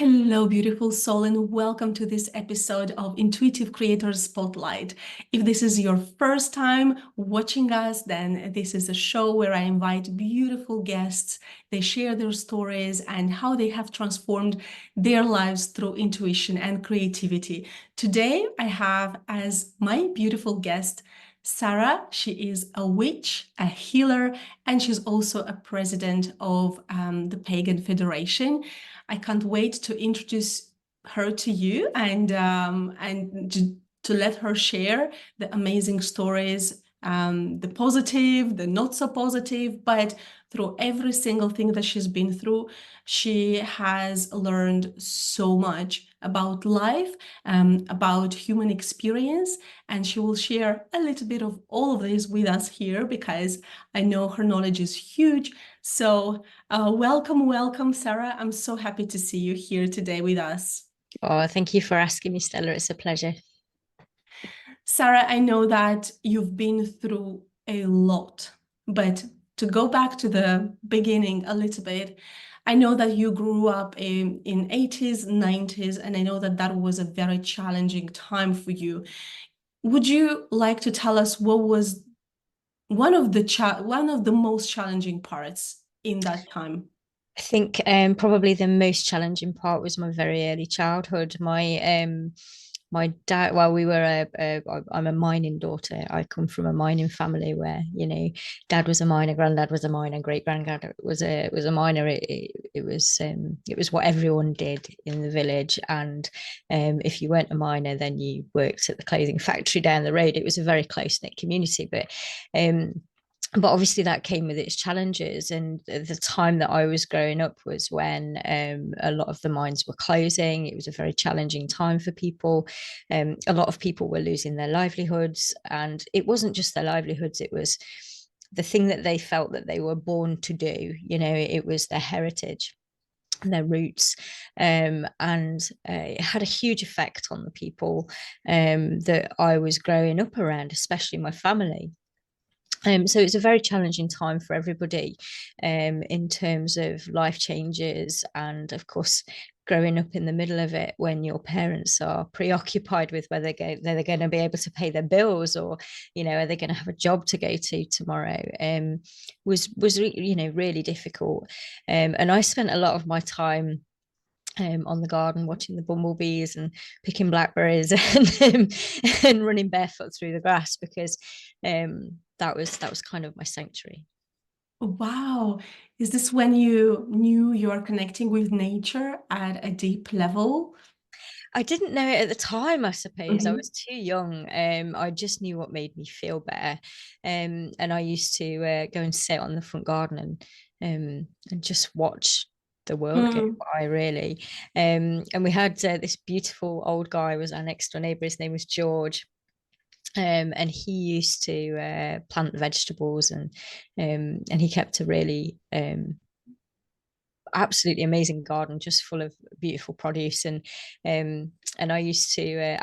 Hello, beautiful soul, and welcome to this episode of Intuitive Creators Spotlight. If this is your first time watching us, then this is a show where I invite beautiful guests. They share their stories and how they have transformed their lives through intuition and creativity. Today, I have as my beautiful guest Sarah. She is a witch, a healer, and she's also a president of the Pagan Federation. I can't wait to introduce her to you and to let her share the amazing stories, the positive, the not so positive, but through every single thing that she's been through, she has learned so much about life, about human experience, and she will share a little bit of all of this with us here because I know her knowledge is huge. So welcome, Sarah. I'm so happy to see you here today with us. Oh, thank you for asking me, Stella. It's a pleasure. Sarah, I know that you've been through a lot, but to go back to the beginning a little bit, I know that you grew up in 80s, 90s, and I know that that was a very challenging time for you. Would you like to tell us what was one of the most challenging parts in that time? I think probably the most challenging part was my very early childhood. My dad, well, I'm a mining daughter. I come from a mining family where, dad was a miner, granddad was a miner, great granddad was a miner. It was what everyone did in the village. And if you weren't a miner, then you worked at the clothing factory down the road. It was a very close-knit community, but obviously that came with its challenges. And the time that I was growing up was when a lot of the mines were closing. It was a very challenging time for people. A lot of people were losing their livelihoods, and it wasn't just their livelihoods, it was the thing that they felt that they were born to do. It was their heritage and their roots, and it had a huge effect on the people that I was growing up around, especially my family. So it's a very challenging time for everybody, in terms of life changes, and of course growing up in the middle of it when your parents are preoccupied with whether they're going to be able to pay their bills, or are they going to have a job to go to tomorrow, was really difficult. And I spent a lot of my time on the garden watching the bumblebees and picking blackberries and running barefoot through the grass, because that was kind of my sanctuary. Wow. Is this when you knew you are connecting with nature at a deep level? I didn't know it at the time, I suppose. I Mhm. was too young. I just knew what made me feel better. And I used to go and sit on the front garden and just watch the world go Mm. by, really. And we had this beautiful old guy was our next door neighbor. His name was George. And he used to plant vegetables, and he kept a really absolutely amazing garden just full of beautiful produce. And I used to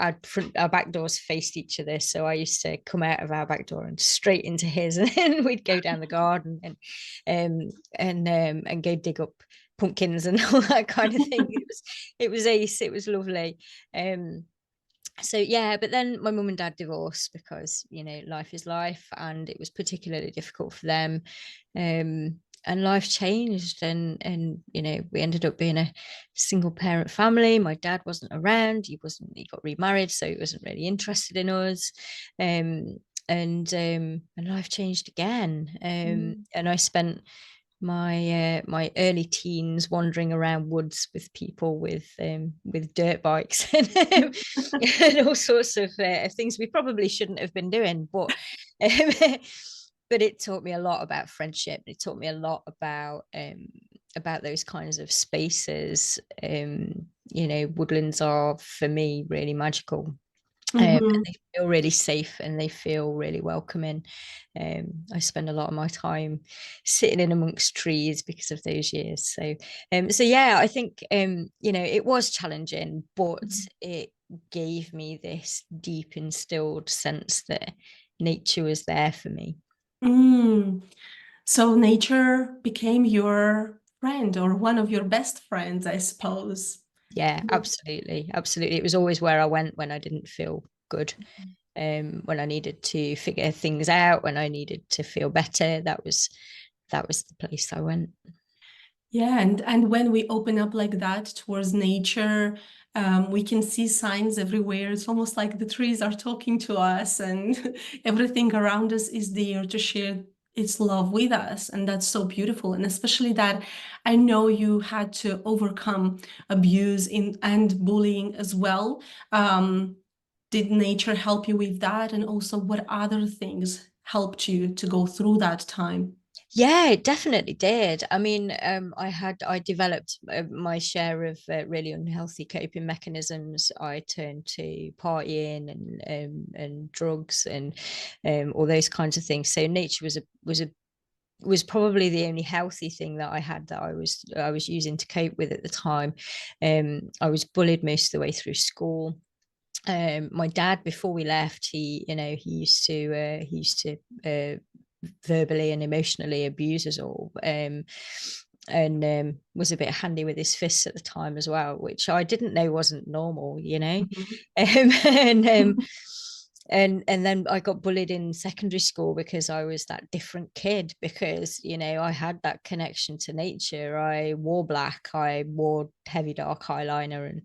our back doors faced each other, so I used to come out of our back door and straight into his, and then we'd go down the garden and go dig up pumpkins and all that kind of thing. It was ace. It was lovely. So yeah, but then my mum and dad divorced because life is life, and it was particularly difficult for them. And life changed, and we ended up being a single parent family. My dad wasn't around. He got remarried, so he wasn't really interested in us. Um and um and life changed again. And I spent my early teens wandering around woods with people with dirt bikes and all sorts of things we probably shouldn't have been doing, um, but it taught me a lot about friendship. It taught me a lot about those kinds of spaces. Woodlands are for me really magical. And Mhm. they feel really safe, and they feel really welcoming. I spend a lot of my time sitting in amongst trees because of those years. So yeah, I think it was challenging, but it gave me this deep instilled sense that nature was there for me. Mm. So nature became your friend or one of your best friends, I suppose. Yeah, absolutely. Absolutely. It was always where I went when I didn't feel good. When I needed to figure things out, when I needed to feel better, that was the place I went. Yeah, and when we open up like that towards nature, we can see signs everywhere. It's almost like the trees are talking to us, and everything around us is there to share its love with us. And that's so beautiful. And especially that I know you had to overcome abuse and bullying as well. Did nature help you with that? And also, what other things helped you to go through that time? Yeah, it definitely did. I mean, I developed my share of really unhealthy coping mechanisms. I turned to partying and drugs and all those kinds of things. So nature was probably the only healthy thing that I had that I was using to cope with at the time. I was bullied most of the way through school. My dad, before we left, he used to verbally and emotionally abuse us all. And was a bit handy with his fists at the time as well, which I didn't know wasn't normal, you know. Mhm. And and then I got bullied in secondary school because I was that different kid, because I had that connection to nature. I wore black, I wore heavy dark eyeliner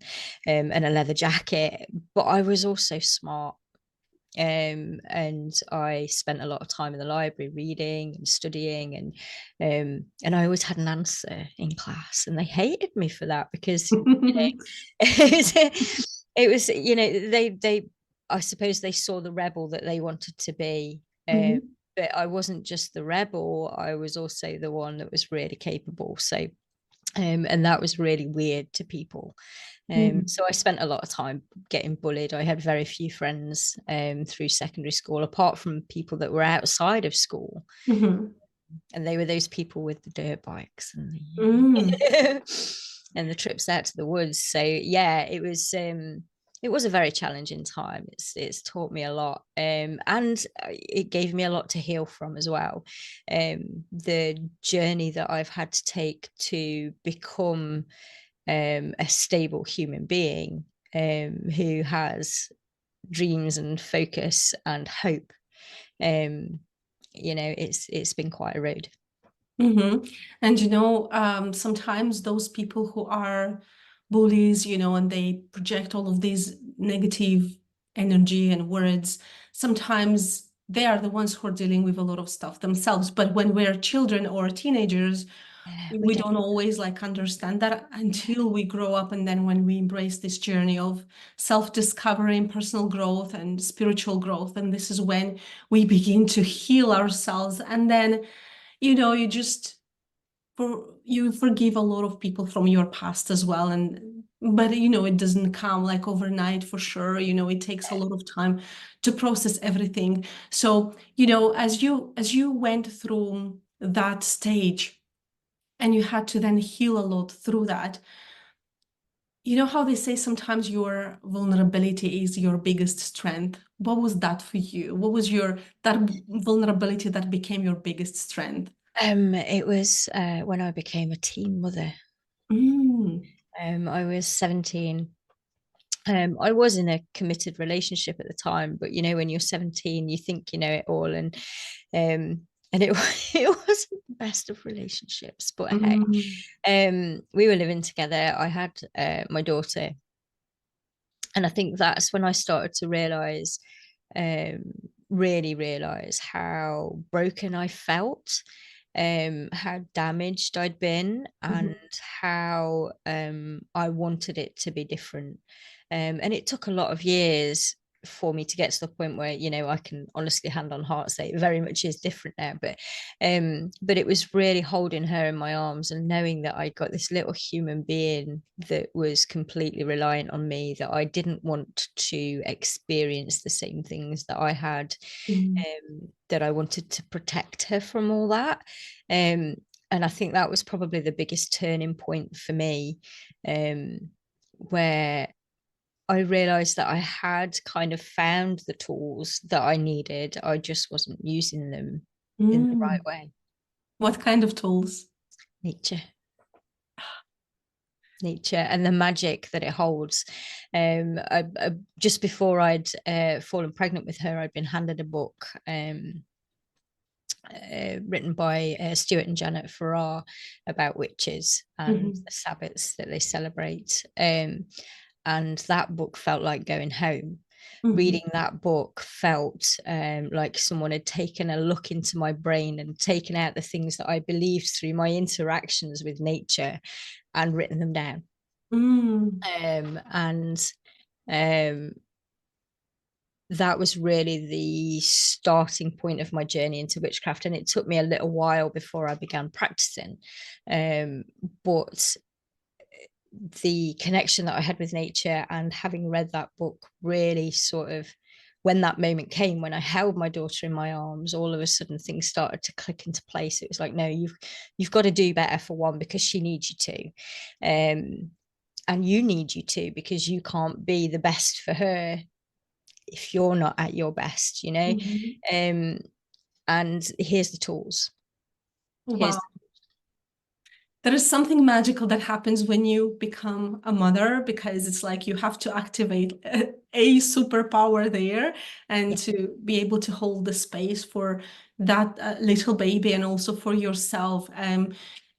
and a leather jacket, but I was also smart. And I spent a lot of time in the library reading and studying, and I always had an answer in class, and they hated me for that because it was they I suppose they saw the rebel that they wanted to be. Mhm. But I wasn't just the rebel, I was also the one that was really capable. So and that was really weird to people. Mhm. So I spent a lot of time getting bullied. I had very few friends through secondary school, apart from people that were outside of school, Mhm. and they were those people with the dirt bikes and Mm. the and the trips out to the woods. So yeah, it was a very challenging time. It's taught me a lot, and it gave me a lot to heal from as well. The journey that I've had to take to become a stable human being, who has dreams and focus and hope. Um, it's been quite a road. Mhm. And sometimes those people who are bullies, and they project all of these negative energy and words, sometimes they are the ones who are dealing with a lot of stuff themselves. But when we're children or teenagers, Yeah, we we don't. don't always like understand that Yeah. until we grow up, and then when we embrace this journey of self-discovery and personal growth and spiritual growth, and this is when we begin to heal ourselves. And then you just you forgive a lot of people from your past as well. And but it doesn't come like overnight for sure. It takes a lot of time to process everything. So as you went through that stage, and you had to then heal a lot through that. You know how they say sometimes your vulnerability is your biggest strength. What was that for you? What was that vulnerability that became your biggest strength? It was when I became a teen mother. Mm. I was 17. I was in a committed relationship at the time, but when you're 17, you think you know it all, and it it wasn't the best of relationships. But hey, Mm. we were living together. I had my daughter, and I think that's when I started to realize, um, really realize how broken I felt, how damaged I'd been, and Mhm. how I wanted it to be different. And it took a lot of years for me to get to the point where I can honestly, hand on heart, say it very much is different now. But it was really holding her in my arms and knowing that I got this little human being that was completely reliant on me, that I didn't want to experience the same things that I had, Mm. that I wanted to protect her from all that. Um, and I think that was probably the biggest turning point for me, where I realized that I had kind of found the tools that I needed. I just wasn't using them in the right Mm. way. What kind of tools? Nature. nature and the magic that it holds. Just before I'd fallen pregnant with her, I'd been handed a book written by Stuart and Janet Farrar about witches and the Sabbats that they celebrate. And that book felt like going home. Reading that book felt like someone had taken a look into my brain and taken out the things that I believed through my interactions with nature and written them down. That was really the starting point of my journey into witchcraft, and it took me a little while before I began practicing, but the connection that I had with nature and having read that book really sort of, when that moment came, when I held my daughter in my arms, all of a sudden things started to click into place. It was like, no, you've got to do better, for one, because she needs you to, and you need you to, because you can't be the best for her if you're not at your best, and here's the tools. Wow. There is something magical that happens when you become a mother, because it's like you have to activate a superpower there, and to be able to hold the space for that little baby and also for yourself.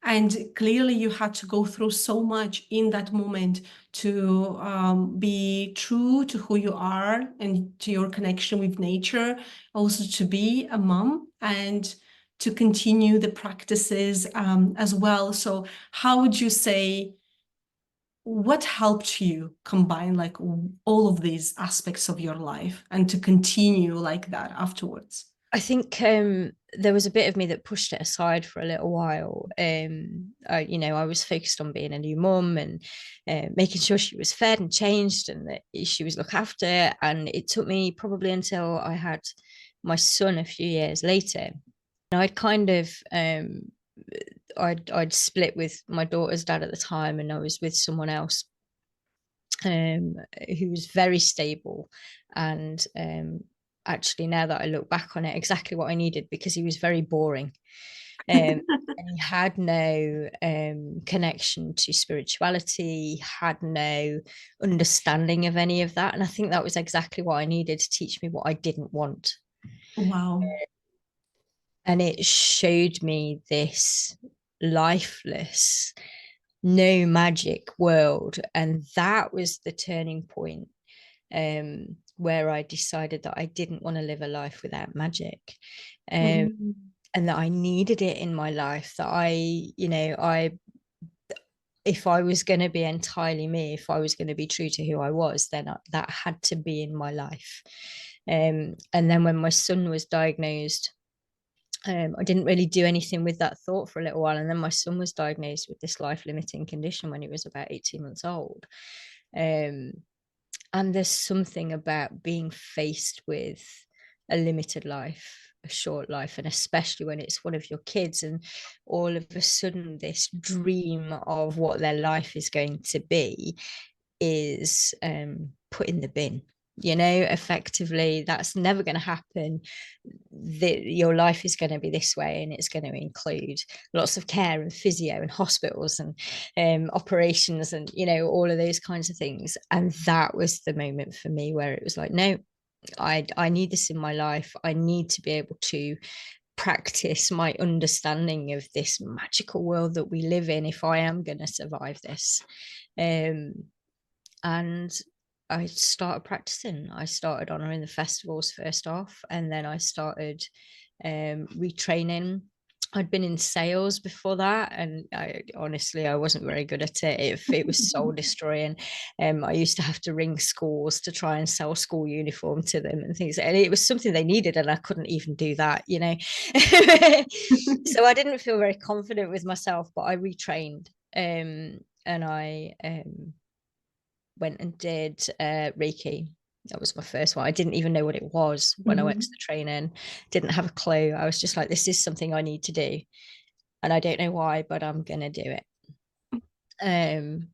And clearly you had to go through so much in that moment to be true to who you are and to your connection with nature, also to be a mom and to continue the practices as well. So how would you say, what helped you combine like all of these aspects of your life and to continue like that afterwards? I think there was a bit of me that pushed it aside for a little while. I was focused on being a new mum and making sure she was fed and changed and that she was looked after. And it took me probably until I had my son a few years later. And I'd kind of I'd split with my daughter's dad at the time, and I was with someone else who was very stable, and actually, now that I look back on it, exactly what I needed, because he was very boring. And he had no connection to spirituality, had no understanding of any of that. And I think that was exactly what I needed to teach me what I didn't want. Wow. And it showed me this lifeless, no magic world. And that was the turning point, where I decided that I didn't want to live a life without magic, and that I needed it in my life, that if I was going to be entirely me, if I was going to be true to who I was, then that had to be in my life. And then when my son was diagnosed, I didn't really do anything with that thought for a little while. And then my son was diagnosed with this life-limiting condition when he was about 18 months old. And there's something about being faced with a limited life, a short life, and especially when it's one of your kids, and all of a sudden this dream of what their life is going to be is put in the bin. Effectively, that's never going to happen. Your life is going to be this way, and it's going to include lots of care and physio and hospitals and operations and all of those kinds of things. And that was the moment for me where it was like, no, I need this in my life. I need to be able to practice my understanding of this magical world that we live in if I am going to survive this. And I started practicing. I started honoring the festivals first off, and then I started retraining. I'd been in sales before that, and I wasn't very good at it. It was soul destroying. I used to have to ring schools to try and sell school uniform to them and things, and it was something they needed, and I couldn't even do that, So I didn't feel very confident with myself, but I retrained, and I went and did Reiki. That was my first one. I didn't even know what it was when I went to the training. Didn't have a clue. I was just like, this is something I need to do. And I don't know why, but I'm going to do it. And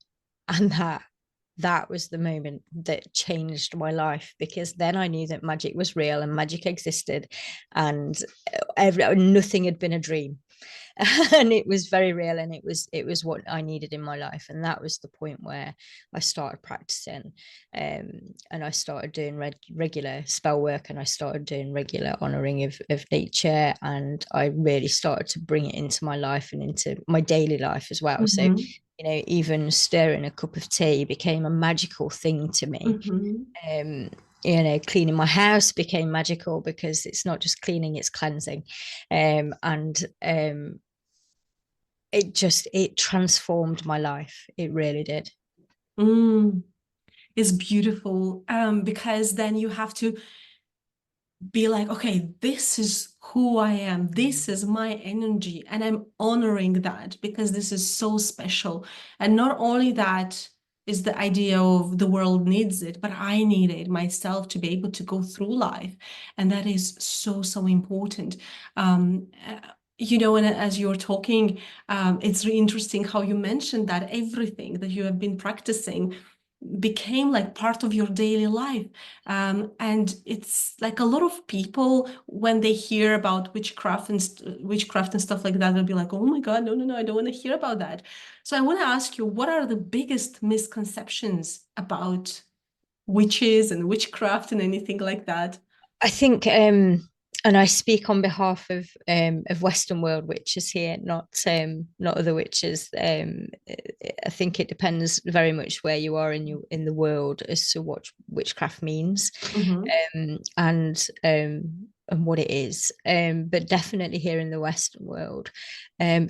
that was the moment that changed my life, because then I knew that magic was real and magic existed, and nothing had been a dream. And it was very real, and it was what I needed in my life. And that was the point where I started practicing, and I started doing regular spell work, and I started doing regular honoring of nature, and I really started to bring it into my life and into my daily life as well. So, Mm-hmm. even stirring a cup of tea became a magical thing to me. Mm-hmm. um Cleaning my house became magical, because it's not just cleaning, it's cleansing. And it transformed my life. It really did. Mm. It's beautiful, because then you have to be like, okay, this is who I am. This is my energy, and I'm honoring that because this is so special. And not only that is the idea of the world needs it, but I need it myself to be able to go through life. And that is so, so important. And as you're talking, it's really interesting how you mentioned that everything that you have been practicing became like part of your daily life. And it's like a lot of people, when they hear about witchcraft and stuff like that, they'll be like, oh my God, no, no, no, I don't want to hear about that. So I want to ask you, what are the biggest misconceptions about witches and witchcraft and anything like that? I think, and I speak on behalf of Western world witches here, not other witches. I think it depends very much where you are in the world as to what witchcraft means, Mm-hmm. and what it is. But definitely here in the Western world,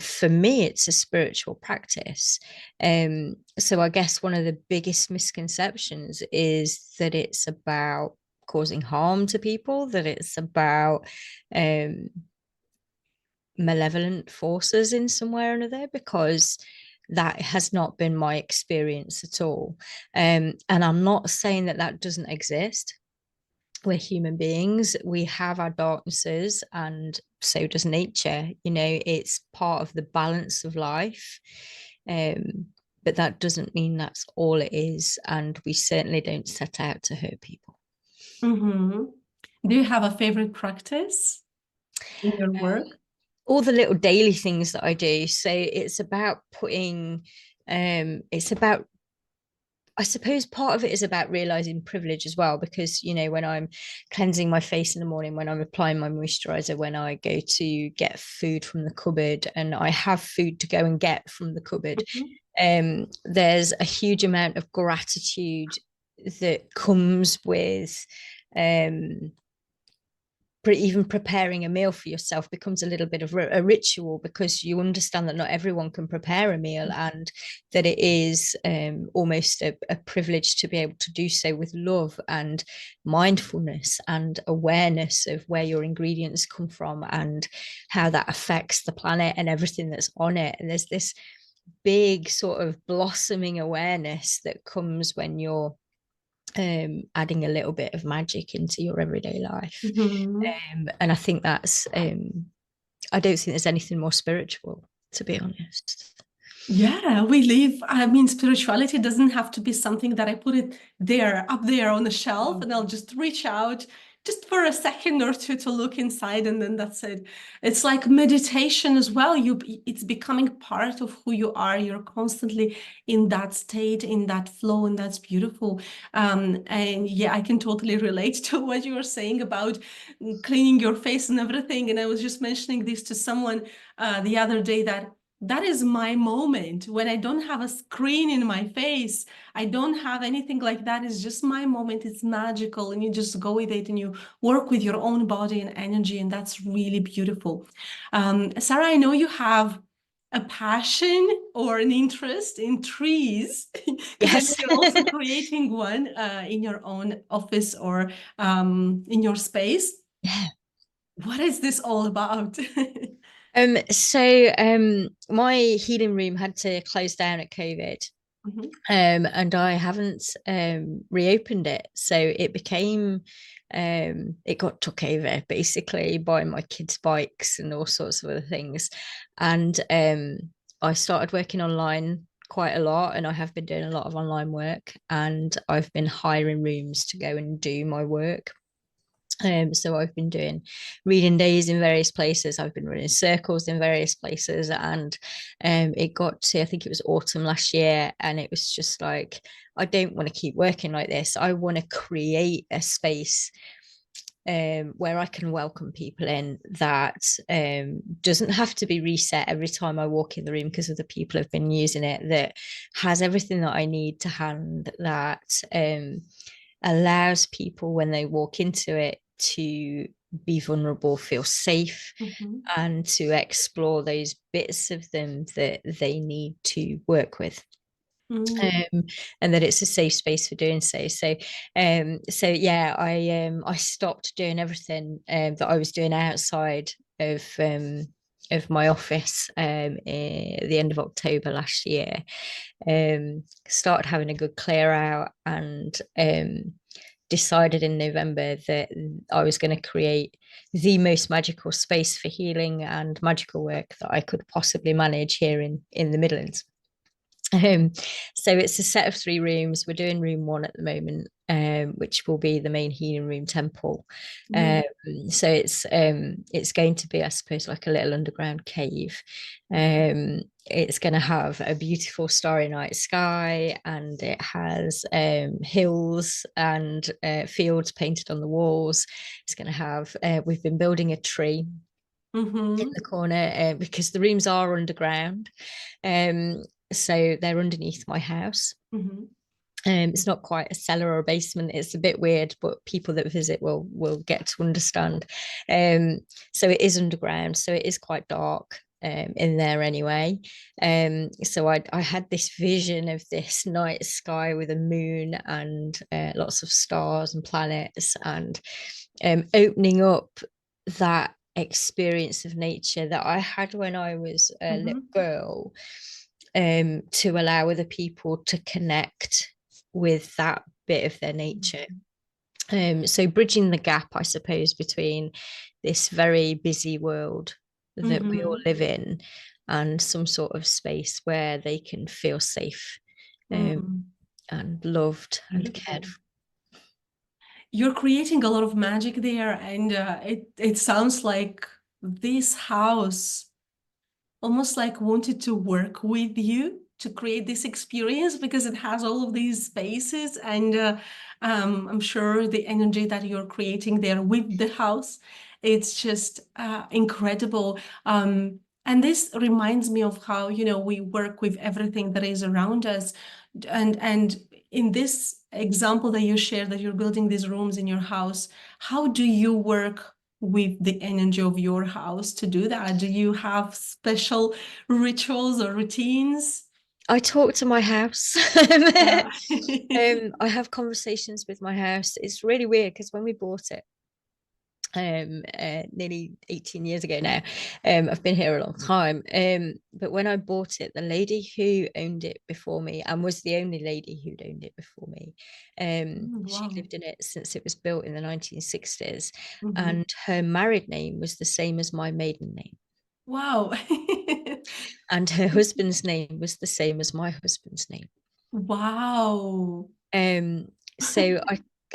for me, it's a spiritual practice. So I guess one of the biggest misconceptions is that it's about causing harm to people, that it's about um, malevolent forces in some way or another, because that has not been my experience at all. And I'm not saying that that doesn't exist. We're human beings, we have our darknesses, and so does nature. It's part of the balance of life. um, but that doesn't mean that's all it is, and we certainly don't set out to hurt people. Mm-hmm. Do you have a favorite practice in your work? All the little daily things that I do. So it's about it's about, I suppose part of it is about realizing privilege as well, because, when I'm cleansing my face in the morning, when I'm applying my moisturizer, when I go to get food from the cupboard and I have food to go and get from the cupboard, Mhm. there's a huge amount of gratitude that comes with um, even preparing a meal for yourself becomes a little bit of a ritual, because you understand that not everyone can prepare a meal, and that it is almost a privilege to be able to do so with love and mindfulness and awareness of where your ingredients come from and how that affects the planet and everything that's on it. And there's this big sort of blossoming awareness that comes when you're adding a little bit of magic into your everyday life. Mhm. And I think that's, I don't think there's anything more spiritual, to be honest. Yeah, we live. I mean, spirituality doesn't have to be something that I put it there, up there on the shelf, and I'll just reach out just for a second or two to look inside, and then that's it. It's like meditation as well. It's becoming part of who you are. You're constantly in that state, in that flow, and that's beautiful. And yeah, I can totally relate to what you were saying about cleaning your face and everything. And I was just mentioning this to someone the other day, that is my moment when I don't have a screen in my face. I don't have anything like that. It's just my moment. It's magical. And you just go with it and you work with your own body and energy. And that's really beautiful. Sarah, I know you have a passion or an interest in trees, because I know Yes. you're also creating one in your own office or in your space. Yeah. What is this all about? My healing room had to close down at COVID. Mhm. And I haven't reopened it. So it got took over basically by my kids' bikes and all sorts of other things. And I started working online quite a lot, and I have been doing a lot of online work, and I've been hiring rooms to go and do my work. So I've been doing reading days in various places. I've been running circles in various places, and it got to, I think it was autumn last year, and it was just like, I don't want to keep working like this. I want to create a space where I can welcome people in that doesn't have to be reset every time I walk in the room because other people have been using it, that has everything that I need to hand, that allows people when they walk into it to be vulnerable, feel safe, Mhm. and to explore those bits of them that they need to work with. Mm. Um, and that it's a safe space for doing so. So yeah, I stopped doing everything that I was doing outside of my office at the end of October last year. Started having a good clear out, and decided in November that I was going to create the most magical space for healing and magical work that I could possibly manage here in the Midlands. Um, so it's a set of 3 rooms. We're doing room 1 at the moment, which will be the main healing room temple. Mm. So it's going to be, I suppose, like a little underground cave. It's going to have a beautiful starry night sky, and it has hills and fields painted on the walls. It's going to have, we've been building a tree in Mhm. the corner because the rooms are underground. Um, so they're underneath my house. Mhm. It's not quite a cellar or a basement. It's a bit weird, but people that visit will get to understand. Um, so it is underground, so it is quite dark in there anyway. So I had this vision of this night sky with a moon and lots of stars and planets, and opening up that experience of nature that I had when I was a little Mhm. girl, to allow other people to connect with that bit of their nature. So bridging the gap, I suppose, between this very busy world that we all Mhm. live in and some sort of space where they can feel safe, um, Mm. and loved and cared Beautiful. for. You're creating a lot of magic there, and it sounds like this house almost like wanted to work with you to create this experience because it has all of these spaces, and I'm sure the energy that you're creating there with the house, it's just incredible. And this reminds me of how, you know, we work with everything that is around us. And in this example that you shared, that you're building these rooms in your house, how do you work with the energy of your house to do that? Do you have special rituals or routines? I talk to my house. Yeah. I have conversations with my house. It's really weird because when we bought it, nearly 18 years ago now, I've been here a long time, but when I bought it, the lady who owned it before me, and was the only lady who'd owned it before me, she Wow. lived in it since it was built in the 1960s, Mhm. and her married name was the same as my maiden name, Wow. and her husband's name was the same as my husband's name. Wow. Um, so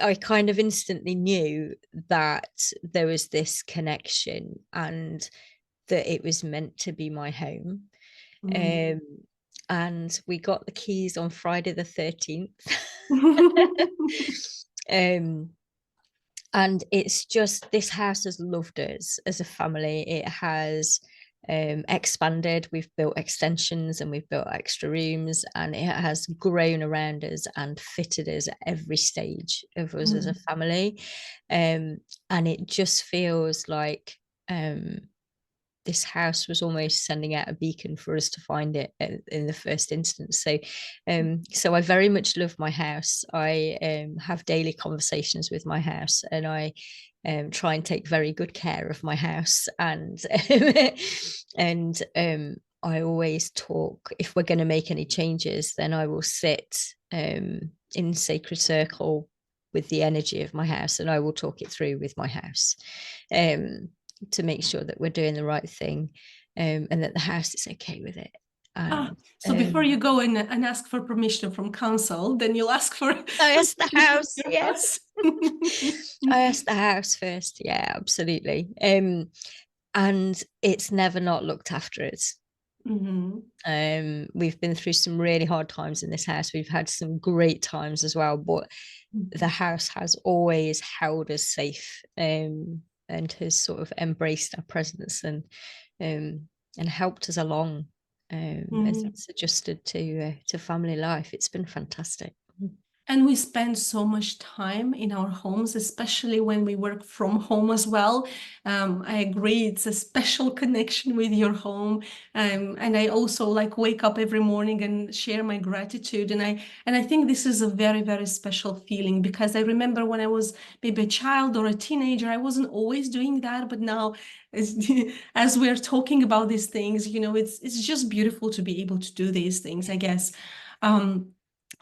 I kind of instantly knew that there was this connection and that it was meant to be my home. Mm. Um, and we got the keys on Friday the 13th. um, and it's just, this house has loved us as a family. It has expanded. We've built extensions and we've built extra rooms, and it has grown around us and fitted us at every stage of us as a Mm. family. And it just feels like this house was almost sending out a beacon for us to find it in the first instance. So I very much love my house. I have daily conversations with my house, and I try and take very good care of my house. And I always talk, if we're going to make any changes, then I will sit in sacred circle with the energy of my house, and I will talk it through with my house. To make sure that we're doing the right thing, and that the house is okay with it. And So before you go and ask for permission from council, then you'll ask for I asked the permission from house, your yes. house. I asked the house first. Yeah, absolutely. And it's never not looked after us. Mhm. We've been through some really hard times in this house. We've had some great times as well, but the house has always held us safe, and has sort of embraced our presence and helped us along, as Mhm. it's adjusted to family life. It's been fantastic. And we spend so much time in our homes, especially when we work from home as well. I agree, it's a special connection with your home. And I also like wake up every morning and share my gratitude. And I think this is a very, very special feeling, because I remember when I was maybe a child or a teenager, I wasn't always doing that. But now, as, as we're talking about these things, it's just beautiful to be able to do these things, I guess.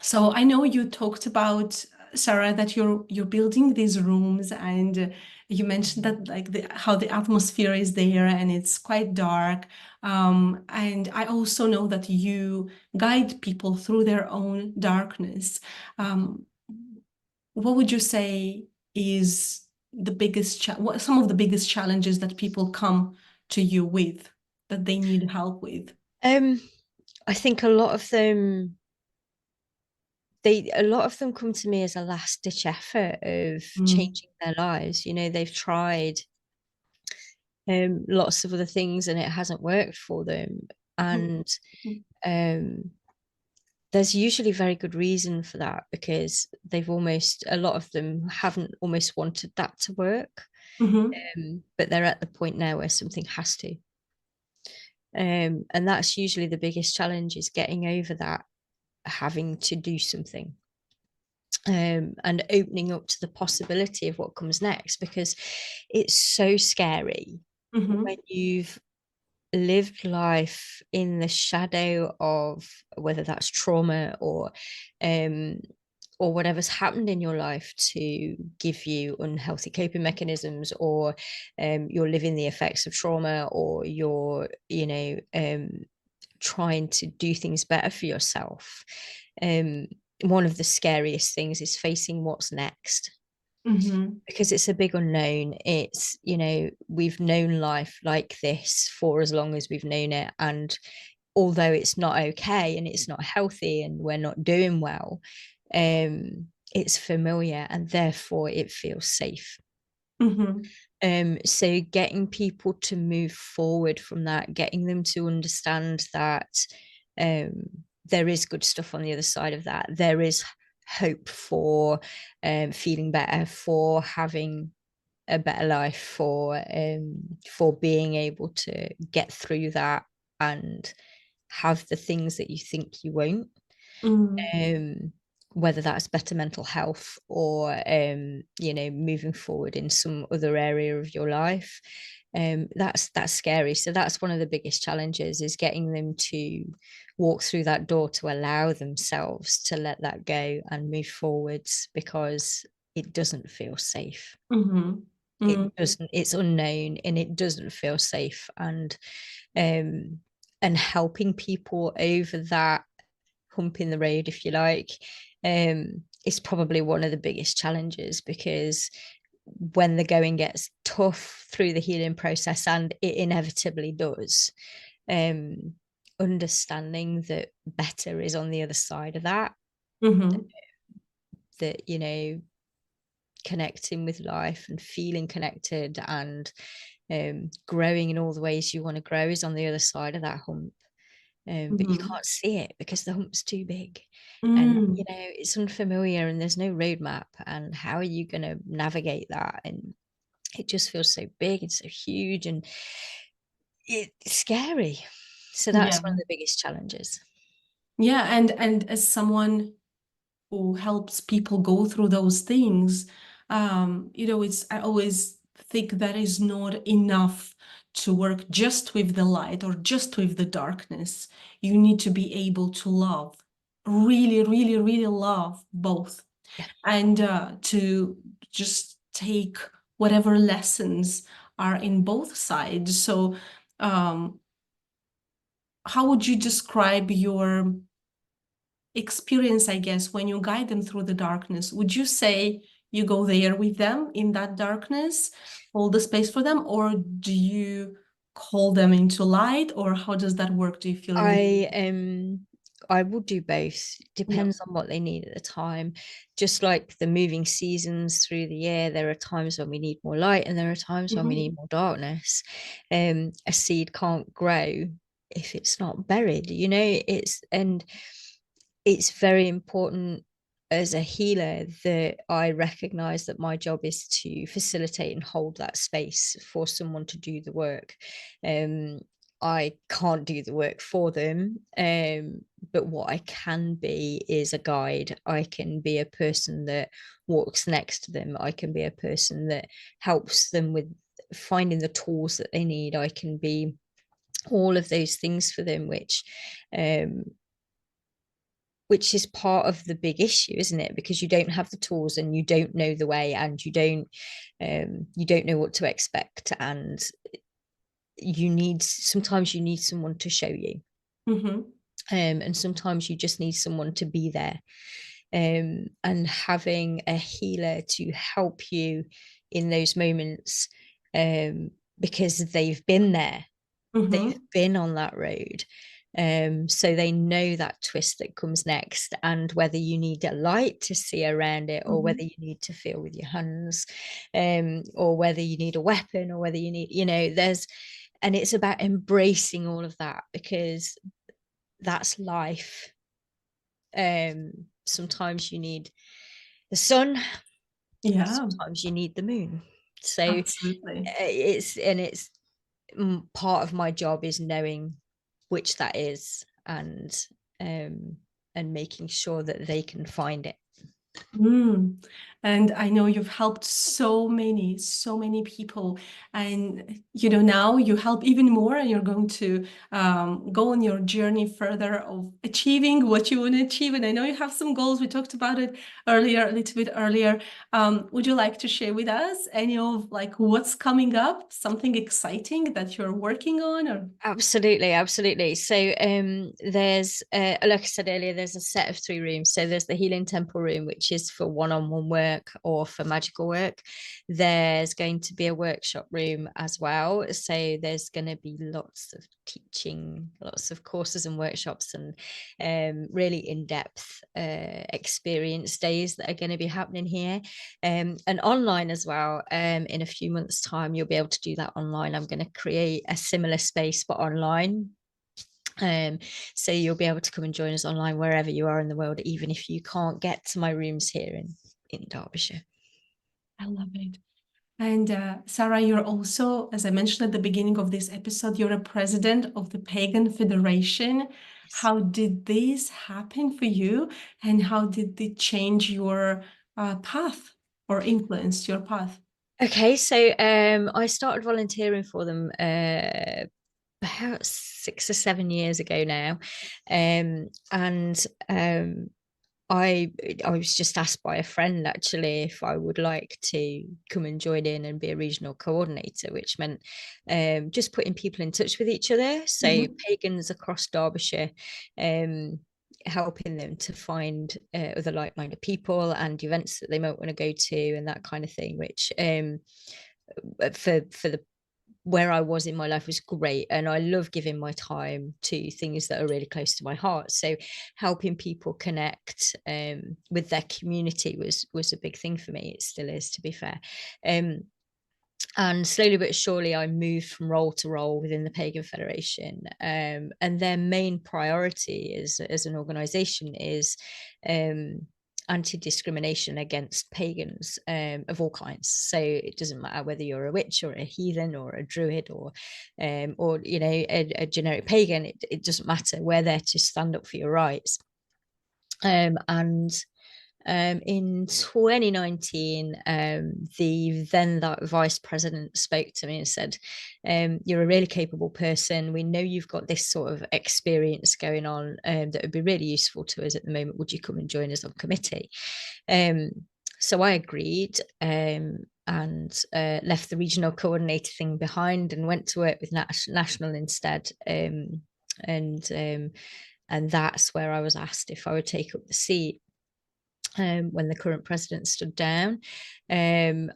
So I know you talked about, Sarah, that you're building these rooms, and you mentioned that like how the atmosphere is there and it's quite dark. And I also know that you guide people through their own darkness. Um, what would you say is the biggest what some of the biggest challenges that people come to you with, that they need help with? Um, I think a lot of them come to me as a last ditch effort of Mm. changing their lives. They've tried lots of other things and it hasn't worked for them. And um, there's usually very good reason for that, because a lot of them haven't almost wanted that to work. Mhm. But they're at the point now where something has to. And that's usually the biggest challenge, is getting over that, having to do something. And opening up to the possibility of what comes next, because it's so scary when Mhm. you've lived life in the shadow of, whether that's trauma um or whatever's happened in your life to give you unhealthy coping mechanisms, or you're living the effects of trauma, or you're trying to do things better for yourself. One of the scariest things is facing what's next, Mhm. because it's a big unknown. We've known life like this for as long as we've known it. And although it's not okay and it's not healthy and we're not doing well, it's familiar and therefore it feels safe. Mhm. So getting people to move forward from that, getting them to understand that um, there is good stuff on the other side of that. There is hope for feeling better, for having a better life, for being able to get through that and have the things that you think you won't. Mm. um, Whether that's better mental health, or moving forward in some other area of your life. That's scary. So that's one of the biggest challenges, is getting them to walk through that door, to allow themselves to let that go and move forwards, because it doesn't feel safe. Mhm. Mm. It's unknown and it doesn't feel safe. Um and helping people over that hump in the road, if you like, is probably one of the biggest challenges, because when the going gets tough through the healing process, and it inevitably does, um, understanding that better is on the other side of that, Mhm. that, connecting with life and feeling connected, and growing in all the ways you want to grow is on the other side of that hump. But you Mhm. can't see it because the hump's too big, and Mm. it's unfamiliar and there's no roadmap, and how are you going to navigate that? And it just feels so big and so huge, and it's scary. So that's one Yeah. of the biggest challenges. Yeah, and as someone who helps people go through those things, it's I always think that is not enough to work just with the light or just with the darkness. You need to be able to love, really, really, really love both, Yeah. and to just take whatever lessons are in both sides. So, um, how would you describe your experience, I guess, when you guide them through the darkness? Would you say you go there with them in that darkness, hold the space for them, or do you call them into light, or how does that work? Do you feel you need? I will do both. Yeah. Depends on what they need at the time. Just like the moving seasons through the year, there are times when we need more light and there are times when we Mhm. need more darkness. A seed can't grow if it's not buried, it's very important as a healer that I recognize that my job is to facilitate and hold that space for someone to do the work. Um, I can't do the work for them, but what I can be is a guide. I can be a person that walks next to them. I can be a person that helps them with finding the tools that they need. I can be all of those things for them, um, which is part of the big issue, isn't it? Because you don't have the tools and you don't know the way, and you don't know what to expect, and sometimes you need someone to show you, Mhm. and sometimes you just need someone to be there, and having a healer to help you in those moments, because they've been there, they've Mhm. been on that road. So they know that twist that comes next, and whether you need a light to see around it, or whether Mhm. you need to feel with your hands, or whether you need a weapon, or whether you need, and it's about embracing all of that, because that's life. Sometimes you need the sun, Yeah, sometimes you need the moon. So absolutely. it's part of my job is knowing which that is, um and making sure that they can find it. Mm. And I know you've helped so many people. And now you help even more, and you're going to go on your journey further of achieving what you want to achieve. And I know you have some goals. We talked about it earlier, a little bit earlier. Would you like to share with us any of like what's coming up, something exciting that you're working on, or? Absolutely. So there's like I said earlier, there's a set of 3 rooms. So there's the healing temple room, which is for one-on-one work or for magical work. There's going to be a workshop room as well. So there's going to be lots of teaching, lots of courses and workshops, and really in-depth experience days that are going to be happening here, and online as well. In a few months' time, you'll be able to do that online. I'm going to create a similar space but online. Um, so you'll be able to come and join us online wherever you are in the world, even if you can't get to my rooms here in Derbyshire. I love it. And Sarah, you're also, as I mentioned at the beginning of this episode, you're a president of the Pagan Federation. Yes. How did this happen for you, and how did it change your path or influence your path? Okay, so I started volunteering for them about 6 or 7 years ago now, and I I was just asked by a friend actually if I would like to come and join in and be a regional coordinator, which meant just putting people in touch with each other. So Mhm. pagans across Derbyshire, um, helping them to find other like-minded people and events that they might want to go to and that kind of thing, which for the where I was in my life was great. And I love giving my time to things that are really close to my heart. So helping people connect with their community was a big thing for me. It still is, to be fair. Um, and slowly but surely, I moved from role to role within the Pagan Federation. And their main priority as an organization is anti-discrimination against pagans of all kinds. So it doesn't matter whether you're a witch or a heathen or a druid or a generic pagan. It doesn't matter. We're there to stand up for your rights. And in 2019, the then that vice president spoke to me and said, "You're a really capable person. We know you've got this sort of experience going on that would be really useful to us at the moment. Would you come and join us on committee?" Um, so I agreed. And left the regional coordinator thing behind and went to work with national instead. and that's where I was asked if I would take up the seat when the current president stood down. And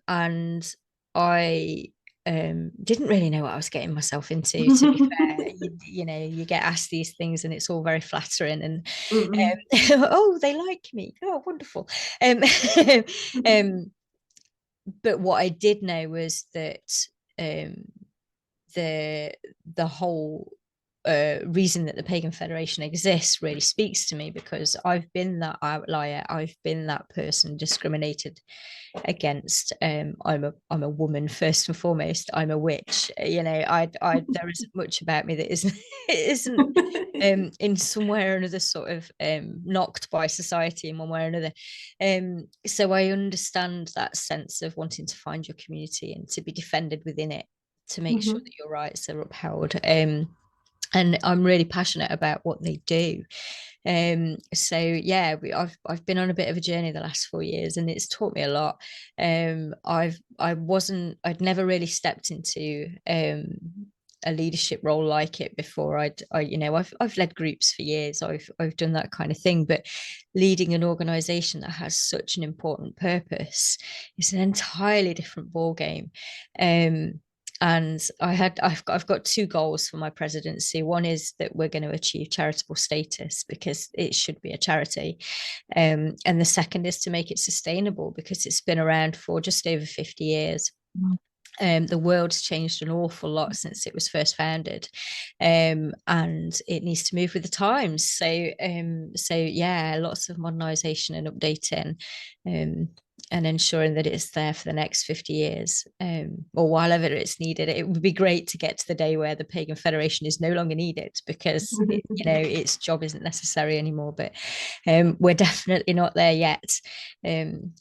I didn't really know what I was getting myself into, to be fair. You know, you get asked these things and it's all very flattering, and oh, they like me. Oh, wonderful. Um, but what I did know was that um, the whole reason that the Pagan Federation exists really speaks to me, because I've been that outlier. I've been that person discriminated against. I'm a woman first and foremost. I'm a witch. You know, I there isn't much about me that isn't in some way or another sort of knocked by society in one way or another. So I understand that sense of wanting to find your community and to be defended within it, to make sure that your rights are upheld. And I'm really passionate about what they do. So yeah, I've been on a bit of a journey the last 4 years, and it's taught me a lot. I'd never really stepped into a leadership role like it before. I've led groups for years. I've done that kind of thing, but leading an organization that has such an important purpose is an entirely different ball game. And I've got two goals for my presidency. One is that we're going to achieve charitable status, because it should be a charity, and the second is to make it sustainable, because it's been around for just over 50 years. The world's changed an awful lot since it was first founded, and it needs to move with the times. So yeah, lots of modernisation and updating, and ensuring that it's there for the next 50 years, or whilever it's needed. It would be great to get to the day where the Pagan Federation is no longer needed, because its job isn't necessary anymore. But we're definitely not there yet.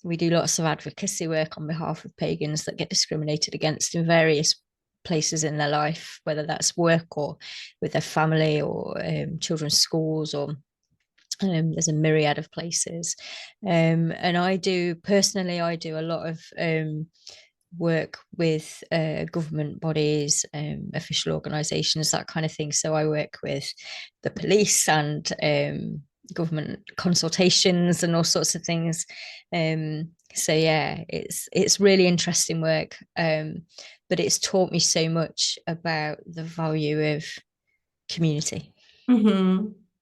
We do lots of advocacy work on behalf of pagans that get discriminated against in various places in their life, whether that's work or with their family, or children's schools, or there's a myriad of places. And I do a lot of work with government bodies, official organizations, that kind of thing. So I work with the police and government consultations and all sorts of things. So yeah, it's really interesting work, but it's taught me so much about the value of community,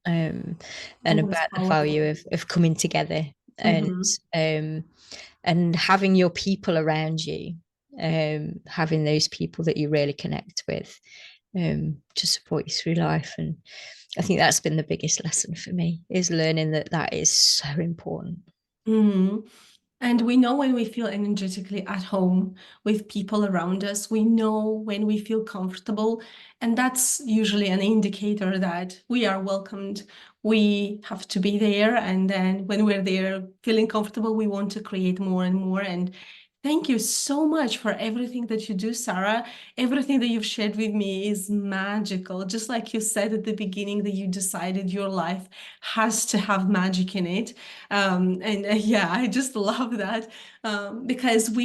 and about the value of coming together, and having your people around you, having those people that you really connect with, to support you through life. And I think that's been the biggest lesson for me, is learning that is so important. And we know when we feel energetically at home with people around us. We know when we feel comfortable, and that's usually an indicator that we are welcomed. We have to be there, and then when we're there feeling comfortable, we want to create more and more. And thank you so much for everything that you do, Sarah. Everything that you've shared with me is magical. Just like you said at the beginning, that you decided your life has to have magic in it. And yeah, I just love that, because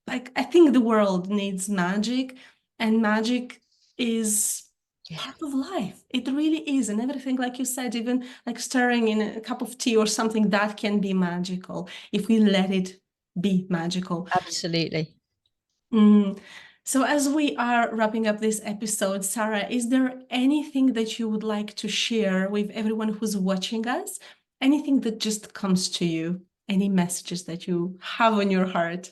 I think the world needs magic, and magic is part of life. It really is. And everything, like you said, even like stirring in a cup of tea or something, that can be magical if we let it be magical. Absolutely. So as we are wrapping up this episode, Sarah, is there anything that you would like to share with everyone who's watching us? Anything that just comes to you? Any messages that you have on your heart?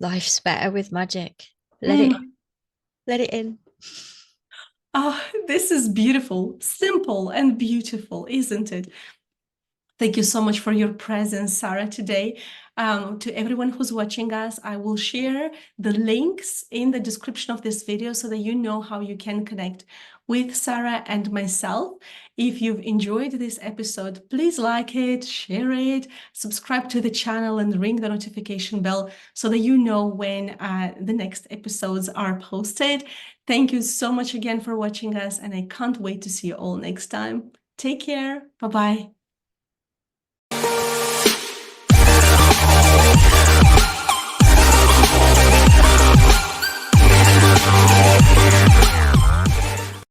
Life's better with magic. Let it in. Oh, this is beautiful, simple and beautiful, isn't it? Thank you so much for your presence, Sarah, today. To everyone who's watching us, I will share the links in the description of this video so that you know how you can connect with Sarah and myself. If you've enjoyed this episode, please like it, share it, subscribe to the channel, and ring the notification bell so that you know when the next episodes are posted. Thank you so much again for watching us, and I can't wait to see you all next time. Take care. Bye-bye.